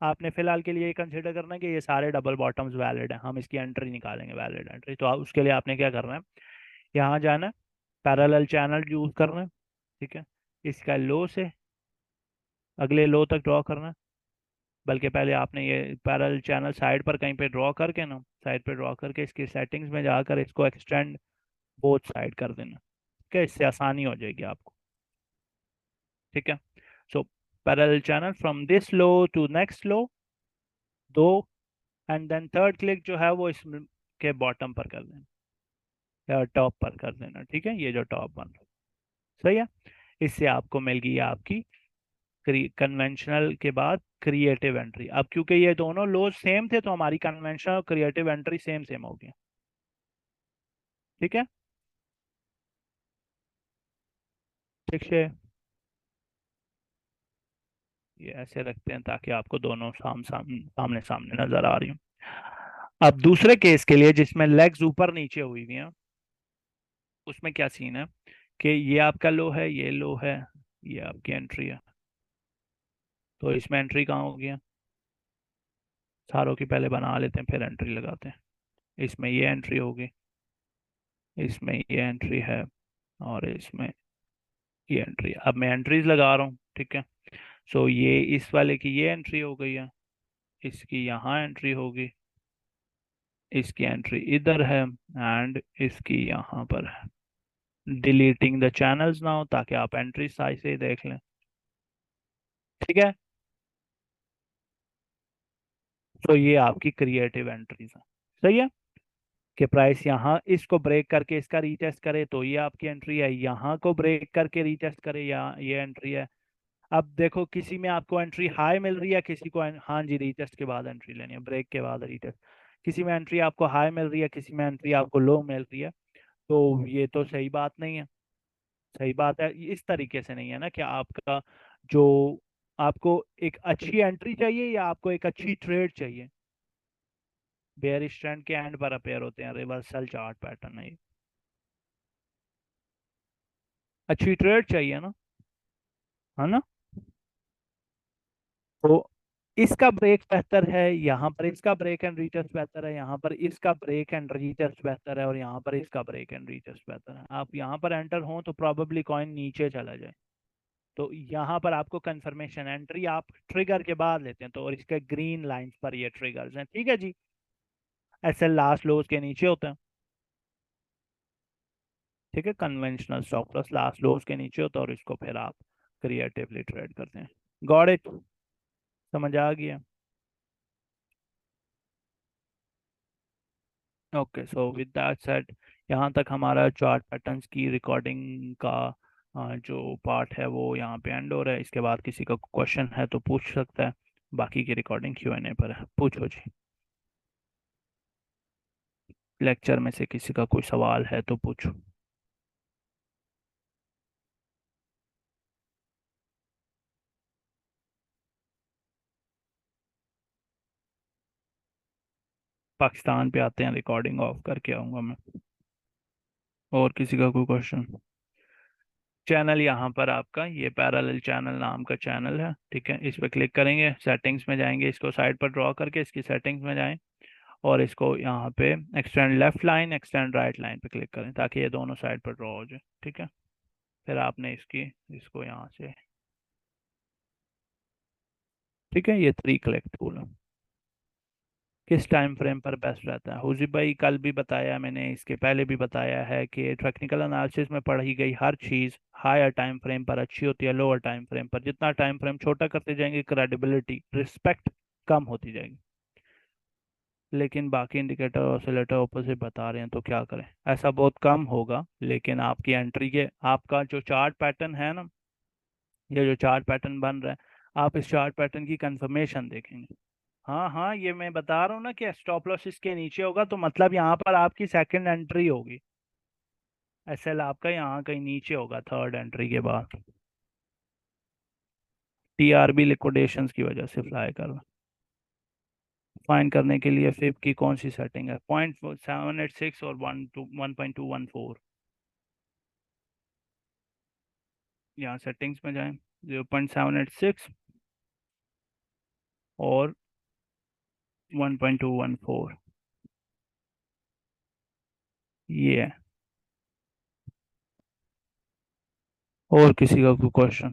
आपने फिलहाल के लिए ये कंसिडर करना है कि ये सारे डबल बॉटम्स वैलिड हैं, हम इसकी एंट्री निकालेंगे वैलिड एंट्री। तो उसके लिए आपने क्या करना है, यहाँ जाना है, पैरेलल चैनल यूज करना है। ठीक है, इसका लो से अगले लो तक ड्रॉ करना है, बल्कि पहले आपने ये पैरेलल चैनल साइड पर कहीं पे ड्रॉ करके ना, साइड पे ड्रॉ करके इसकी सेटिंग्स में जाकर इसको एक्सटेंड बोथ साइड कर देना। ठीक है, इससे आसानी हो जाएगी आपको। ठीक है, so parallel channel from this low to next low, दो, एंड देन थर्ड क्लिक जो है वो इस के बॉटम पर कर देना या टॉप पर कर देना। ठीक है, ये जो टॉप बन रहा है, सही है। इससे आपको मिल गई आपकी कन्वेंशनल के बाद क्रिएटिव एंट्री। अब क्योंकि ये दोनों लोज सेम थे, तो हमारी कन्वेंशनल और क्रिएटिव एंट्री सेम सेम हो गई। ठीक है, ठीक है। ये ऐसे रखते हैं ताकि आपको दोनों सामने सामने नजर आ रही हो। अब दूसरे केस के लिए जिसमें लेग्स ऊपर नीचे हुई हुई हैं, उसमें क्या सीन है कि ये आपका लो है, ये लो है, ये आपकी एंट्री है, तो इसमें एंट्री कहाँ होगी? सारों की पहले बना लेते हैं, फिर एंट्री लगाते हैं। इसमें ये एंट्री होगी, इसमें ये एंट्री है, और इसमें ये एंट्री है। अब मैं एंट्रीज लगा रहा हूँ। ठीक है, सो ये इस वाले की ये एंट्री हो गई है, इसकी यहाँ एंट्री होगी, इसकी एंट्री इधर है, एंड इसकी यहाँ पर है। डिलीटिंग द चैनल्स ना हो ताकि आप एंट्री साइज से ही देख लें। ठीक है, तो ये आपकी क्रिएटिव एंट्रीज है। सही है, कि प्राइस यहाँ इसको ब्रेक करके इसका रीटेस्ट करे तो ये आपकी एंट्री है, यहाँ को ब्रेक करके रीटेस्ट करे या ये एंट्री है। अब देखो, किसी में आपको एंट्री हाई मिल रही है, किसी को हाँ जी, रीटेस्ट के बाद एंट्री लेनी है, ब्रेक के बाद रीटेस्ट। किसी में एंट्री आपको हाई मिल रही है, किसी में एंट्री आपको लो मिल रही है, तो ये तो सही बात नहीं है। सही बात है, इस तरीके से नहीं है ना कि आपका जो, आपको एक अच्छी एंट्री चाहिए या आपको एक अच्छी ट्रेड चाहिए? बेयर स्टैंड के एंड पर अपेयर होते हैं, रिवर्सल चार्ट पैटर्न है ये। अच्छी ट्रेड चाहिए ना, है ना? तो इसका ब्रेक बेहतर है, यहाँ पर इसका ब्रेक एंड रीटेस्ट बेहतर है, यहाँ पर इसका ब्रेक एंड रीटेस्ट बेहतर है, और यहाँ पर इसका ब्रेक एंड रीटेस्ट बेहतर है। आप यहाँ पर एंटर हो तो प्रॉबेबली कॉइन नीचे चला जाए। तो यहाँ पर आपको कंफर्मेशन एंट्री आप ट्रिगर के बाद लेते हैं, तो और इसके ग्रीन लाइंस पर ये ट्रिगर्स हैं, ठीक है जी। ऐसे लास्ट लोज के नीचे होते हैं, ठीक है। कन्वेंशनल स्टॉप लॉस लास्ट लोज के नीचे होता है, और इसको फिर आप क्रिएटिवली ट्रेड करते हैं। Got it? समझ आ गया? Okay, so with that said, यहाँ तक हमारा चार्ट पैटर्न्स की रिकॉर्डिंग का जो पार्ट है वो यहाँ पे एंड हो रहा है। इसके बाद किसी का क्वेश्चन है तो पूछ सकता है, बाकी की रिकॉर्डिंग Q&A पर है। पूछो जी। लेक्चर में से किसी का कोई सवाल है तो पूछो। पाकिस्तान पे आते हैं, रिकॉर्डिंग ऑफ करके आऊँगा मैं। और किसी का कोई क्वेश्चन? चैनल यहाँ पर आपका ये पैरेलल चैनल नाम का चैनल है, ठीक है। इस पर क्लिक करेंगे, सेटिंग्स में जाएंगे, इसको साइड पर ड्रॉ करके इसकी सेटिंग्स में जाएं, और इसको यहाँ पे extend left line extend right line पे क्लिक करें, ताकि ये दोनों साइड पर ड्रॉ हो जाए, ठीक है। फिर आपने इसको यहाँ से, ठीक है, ये 3 क्लिक टूल है। किस टाइम फ्रेम पर बेस्ट रहता है? हुजी भाई, कल भी बताया मैंने, इसके पहले भी बताया है कि टेक्निकल एनालिसिस में पढ़ी गई हर चीज़ हायर टाइम फ्रेम पर अच्छी होती है, लोअर टाइम फ्रेम पर जितना टाइम फ्रेम छोटा करते जाएंगे क्रेडिबिलिटी रिस्पेक्ट कम होती जाएगी। लेकिन बाकी इंडिकेटर ऑसिलेटर ऑपोजिट बता रहे हैं, तो क्या करें? ऐसा बहुत कम होगा, लेकिन आपकी एंट्री के आपका जो चार्ट पैटर्न है ना, ये जो चार्ट पैटर्न बन रहा है, आप इस चार्ट पैटर्न की कंफर्मेशन देखेंगे। हाँ हाँ, ये मैं बता रहा हूँ ना कि स्टॉप लॉस इसके नीचे होगा, तो मतलब यहाँ पर आपकी सेकंड एंट्री होगी। एसएल आपका यहाँ कहीं नीचे होगा थर्ड एंट्री के बाद। टीआरबी लिक्विडेशंस की वजह से फ्लाई कर रहा है। फाइन करने के लिए फिब की कौन सी सेटिंग है? 0.786 और 1.214। यहाँ सेटिंग्स में जाएं, 0.786 और 1.214, ये है। और किसी का कोई क्वेश्चन?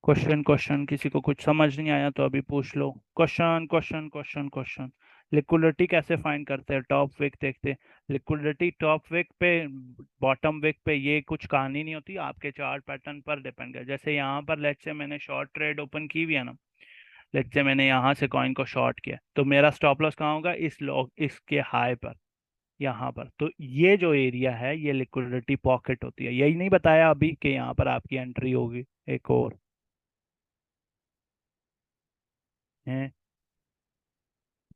क्वेश्चन क्वेश्चन किसी को कुछ समझ नहीं आया तो अभी पूछ लो। Question question question question. Liquidity कैसे फाइंड करते हैं? टॉप विक देखते हैं। लिक्विडिटी टॉप विक पे बॉटम विक पे ये कुछ कहानी नहीं होती, आपके चार्ट पैटर्न पर डिपेंड कर। जैसे यहाँ पर लेट्स से मैंने शॉर्ट ट्रेड ओपन की हुई है ना, लेट्स से मैंने यहाँ से कॉइन को शॉर्ट किया, तो मेरा स्टॉप लॉस कहाँ होगा? इस लॉ इसके हाई पर, यहाँ पर। तो ये जो एरिया है ये लिक्विडिटी पॉकेट होती है। यही नहीं बताया अभी कि यहाँ पर आपकी एंट्री होगी? एक और है,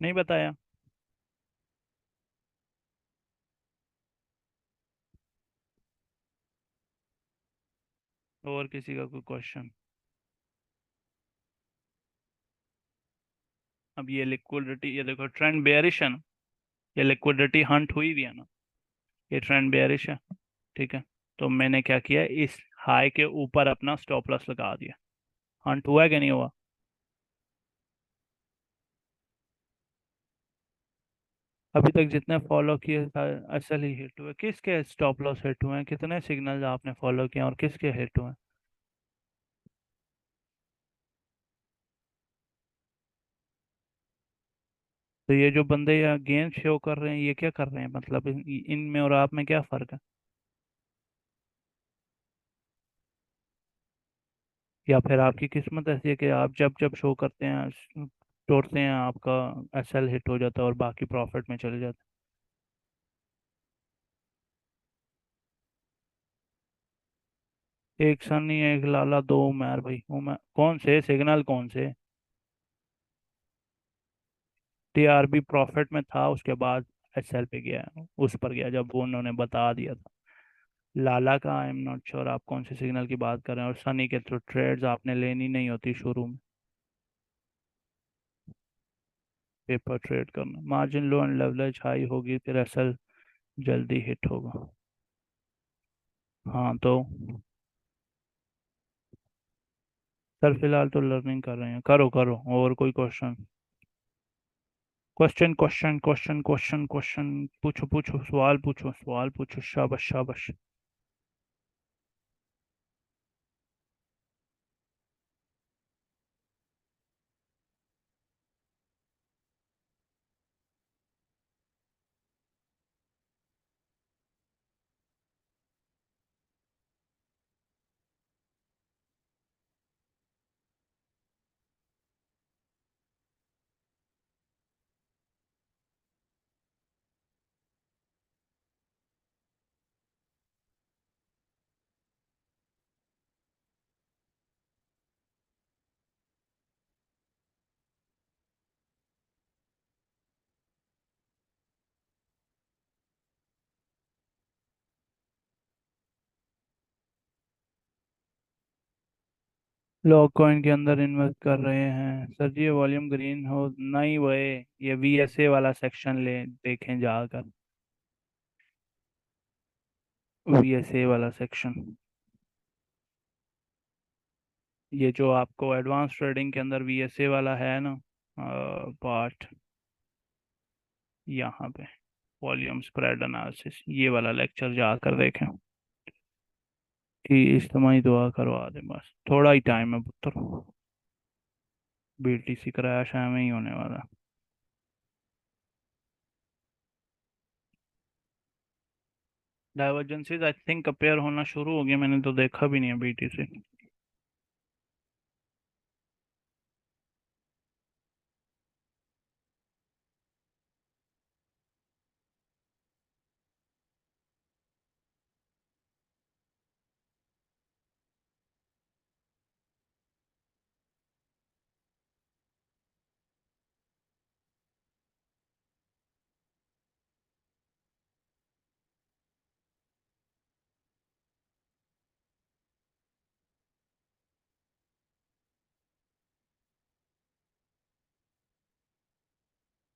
नहीं बताया? और किसी का कोई क्वेश्चन? अब ये लिक्विडिटी, ये देखो ट्रेंड बेयरिश है ना, ये लिक्विडिटी हंट हुई भी है ना, ये ट्रेंड बेयरिश है, ठीक है। तो मैंने क्या किया, इस हाई के ऊपर अपना स्टॉप लॉस लगा दिया। हंट हुआ है कि नहीं हुआ? अभी तक जितने फॉलो किए असल ही हिट हुए। किसके स्टॉप लॉस हिट हुए हैं? कितने सिग्नल्स आपने फॉलो किए और किसके हिट हुए हैं? तो ये जो बंदे यहाँ गेम शो कर रहे हैं, ये क्या कर रहे हैं? मतलब इनमें और आप में क्या फर्क है? या फिर आपकी किस्मत ऐसी है कि आप जब जब शो करते हैं, तोड़ते हैं, आपका एसएल हिट हो जाता है और बाकी प्रॉफिट में चले जाते हैं। एक सनी, एक लाला, दो उमर भाई। उमर कौन से सिग्नल, कौन से? टीआरबी प्रॉफिट में था, उसके बाद एसएल पे गया, उस पर गया जब वो उन्होंने बता दिया था। लाला का आई एम नॉट श्योर आप कौन से सिग्नल की बात कर रहे हैं। और सनी के तो ट्रेड्स आपने लेनी नहीं होती शुरू में, पेपर ट्रेड करना। Margin low and leverage high होगी, फिर एसएल जल्दी हिट होगा। हाँ तो सर फिलहाल तो लर्निंग कर रहे हैं। करो करो, और कोई question? Question question question question question. पूछो पूछो, सवाल पूछो, सवाल पूछो, शाबाश शाबाश। लॉग कॉइन के अंदर इन्वेस्ट कर रहे हैं सर जी, ये वॉल्यूम ग्रीन हो नहीं हुए। ये वीएसए वाला सेक्शन ले देखें जाकर, वीएसए वाला सेक्शन। ये जो आपको एडवांस ट्रेडिंग के अंदर वीएसए वाला है ना पार्ट, यहाँ पे वॉल्यूम स्प्रेड एनालिसिस, ये वाला लेक्चर जाकर देखें। कि इज्तिमाई दुआ करवा दे, बस थोड़ा ही टाइम है पुत्र। बीटीसी क्रैश है में ही होने वाला। डाइवर्जेंसीज आई थिंक अपेयर होना शुरू हो गया, मैंने तो देखा भी नहीं है बीटीसी।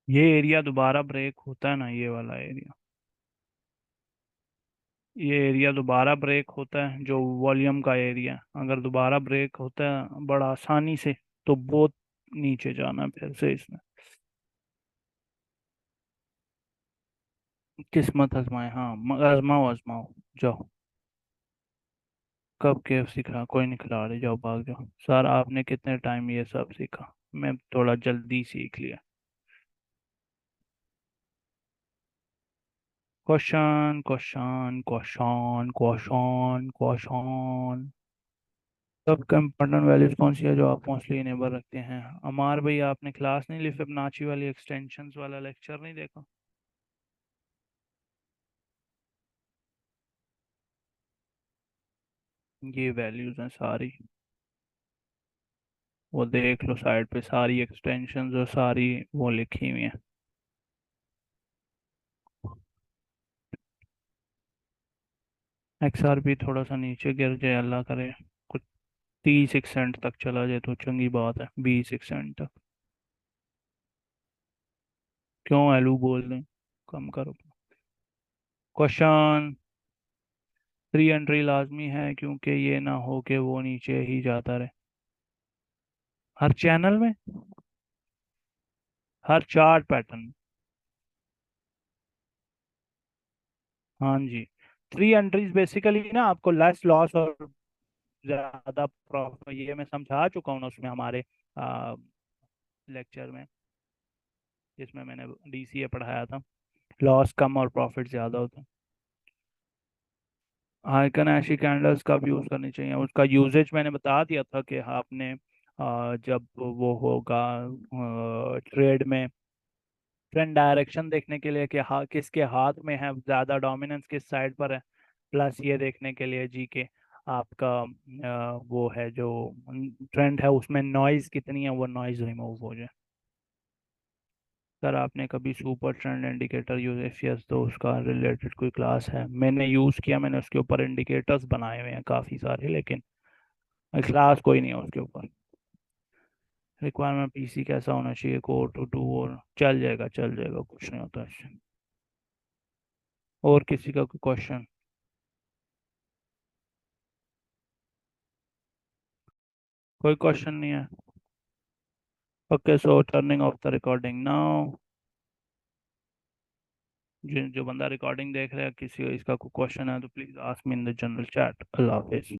ये एरिया दोबारा ब्रेक होता है ना, ये वाला एरिया, ये एरिया दोबारा ब्रेक होता है जो वॉल्यूम का एरिया, अगर दोबारा ब्रेक होता है बड़ा आसानी से, तो बहुत नीचे जाना है फिर से इसमें। किस्मत आजमाए, हाँ आजमाओ आजमाओ। जाओ। कब केफ सीख रहा? कोई नहीं खिला रहे, जाओ भाग जाओ सर। आपने कितने टाइम ये सब सीखा? मैं थोड़ा जल्दी सीख लिया। Question question question question question. सबका इम्पोर्टेंट वैल्यूज कौन सी है जो आप मोस्टली इनेबल रखते हैं? अमार भाई, आपने क्लास नहीं ली, फिबोनाची वाली एक्सटेंशंस वाला लेक्चर नहीं देखा? ये वैल्यूज हैं सारी, वो देख लो साइड पे सारी एक्सटेंशंस और सारी वो लिखी हुई हैं। एक्सआरपी थोड़ा सा नीचे गिर जाए, अल्लाह करे, कुछ 30 एक सेंट तक चला जाए तो चंगी बात है, 20 एक सेंट तक। क्यों एलू बोल दें? कम करो। क्वेश्चन। प्री एंट्री लाजमी है क्योंकि ये ना हो कि वो नीचे ही जाता रहे हर चैनल में, हर चार्ट पैटर्न। हाँ जी। थ्री एंट्रीज बेसिकली ना आपको लेस लॉस और ज्यादा प्रॉफिट, ये मैं समझा चुका हूँ ना उसमें हमारे लेक्चर में, जिसमें मैंने डीसीए पढ़ाया था। लॉस कम और प्रॉफिट ज्यादा होता है। आइकन ऐसी कैंडल्स कब यूज करनी चाहिए, उसका यूजेज मैंने बता दिया था कि आपने जब वो होगा ट्रेड में, ट्रेंड डायरेक्शन देखने के लिए कि किसके हाथ में है ज्यादा, डोमिनेंस किस साइड पर है, प्लस ये देखने के लिए जी के आपका वो है जो ट्रेंड है उसमें नॉइज कितनी है, वो नॉइज रिमूव हो जाए। सर आपने कभी super trend indicator use, if yes तो उसका रिलेटेड कोई क्लास है? मैंने यूज़ किया, मैंने उसके ऊपर इंडिकेटर्स बनाए हुए हैं काफ़ी सारे, लेकिन क्लास कोई नहीं है उसके ऊपर। रिक्वायरमेंट पीसी कैसा होना चाहिए, कोर टू टू, और चल जाएगा चल जाएगा, कुछ नहीं होता इससे। और किसी का कोई क्वेश्चन? कोई क्वेश्चन नहीं है? Okay, so turning of the recording now. जो जो बंदा रिकॉर्डिंग देख रहा है, किसी इसका कोई क्वेश्चन है तो please ask me in the general chat. Allah Hafiz.